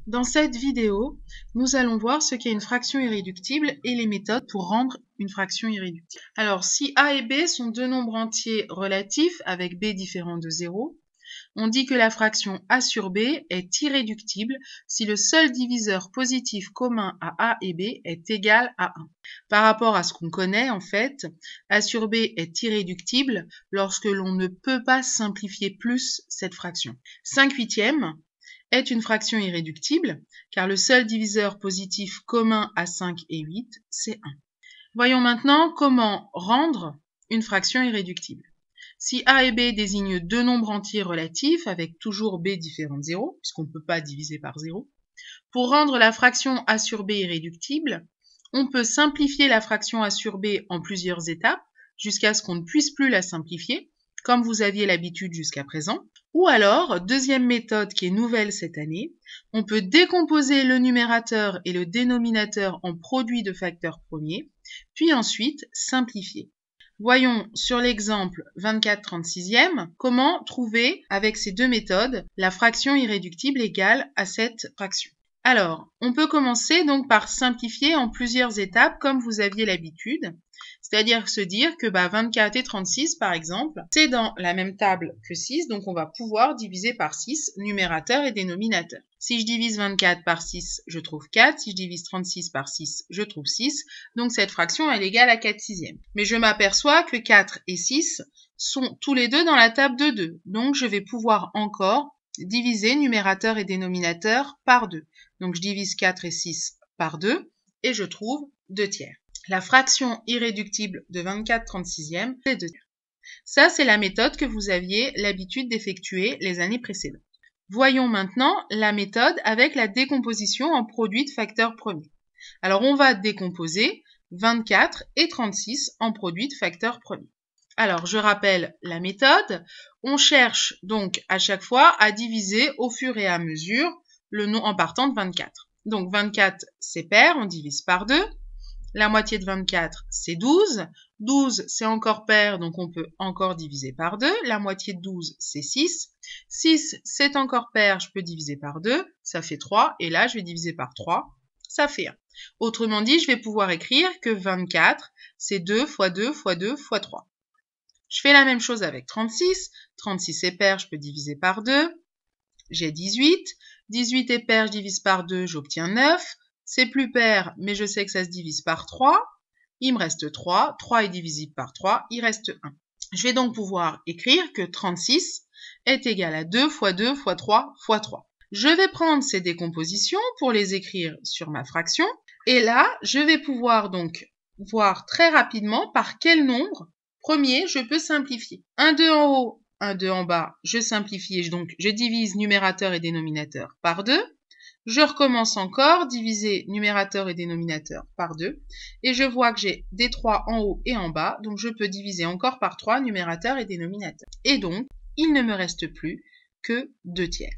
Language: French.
Dans cette vidéo, nous allons voir ce qu'est une fraction irréductible et les méthodes pour rendre une fraction irréductible. Alors, si a et b sont deux nombres entiers relatifs avec b différent de 0, on dit que la fraction a sur b est irréductible si le seul diviseur positif commun à a et b est égal à 1. Par rapport à ce qu'on connaît, en fait, a sur b est irréductible lorsque l'on ne peut pas simplifier plus cette fraction. 5/8 est une fraction irréductible, car le seul diviseur positif commun à 5 et 8, c'est 1. Voyons maintenant comment rendre une fraction irréductible. Si a et b désignent deux nombres entiers relatifs, avec toujours b différent de 0, puisqu'on ne peut pas diviser par 0, pour rendre la fraction a sur b irréductible, on peut simplifier la fraction a sur b en plusieurs étapes, jusqu'à ce qu'on ne puisse plus la simplifier, comme vous aviez l'habitude jusqu'à présent. Ou alors, deuxième méthode qui est nouvelle cette année, on peut décomposer le numérateur et le dénominateur en produits de facteurs premiers, puis ensuite simplifier. Voyons sur l'exemple 24/36 comment trouver, avec ces deux méthodes, la fraction irréductible égale à cette fraction. Alors, on peut commencer donc par simplifier en plusieurs étapes comme vous aviez l'habitude. C'est-à-dire se dire que 24 et 36, par exemple, c'est dans la même table que 6, donc on va pouvoir diviser par 6, numérateur et dénominateur. Si je divise 24 par 6, je trouve 4. Si je divise 36 par 6, je trouve 6. Donc cette fraction, elle est égale à 4/6. Mais je m'aperçois que 4 et 6 sont tous les deux dans la table de 2. Donc je vais pouvoir encore diviser numérateur et dénominateur par 2. Donc je divise 4 et 6 par 2 et je trouve 2/3. La fraction irréductible de 24/36, c'est 2/3. Ça, c'est la méthode que vous aviez l'habitude d'effectuer les années précédentes. Voyons maintenant la méthode avec la décomposition en produits de facteurs premiers. Alors, on va décomposer 24 et 36 en produits de facteurs premiers. Alors, je rappelle la méthode. On cherche donc à chaque fois à diviser au fur et à mesure le nom en partant de 24. Donc, 24, c'est pair, on divise par 2. La moitié de 24, c'est 12. 12, c'est encore pair, donc on peut encore diviser par 2. La moitié de 12, c'est 6. 6, c'est encore pair, je peux diviser par 2. Ça fait 3. Et là, je vais diviser par 3. Ça fait 1. Autrement dit, je vais pouvoir écrire que 24, c'est 2 fois 2 fois 2 fois 3. Je fais la même chose avec 36. 36 est pair, je peux diviser par 2. J'ai 18. 18 est pair, je divise par 2, j'obtiens 9. C'est plus pair, mais je sais que ça se divise par 3. Il me reste 3. 3 est divisible par 3, il reste 1. Je vais donc pouvoir écrire que 36 est égal à 2 fois 2 fois 3 fois 3. Je vais prendre ces décompositions pour les écrire sur ma fraction. Et là, je vais pouvoir donc voir très rapidement par quel nombre premier je peux simplifier. 1, 2 en haut, 1, 2 en bas, je simplifie, donc je divise numérateur et dénominateur par 2. Je recommence encore, diviser numérateur et dénominateur par 2. Et je vois que j'ai des 3 en haut et en bas, donc je peux diviser encore par 3 numérateur et dénominateur. Et donc, il ne me reste plus que 2/3.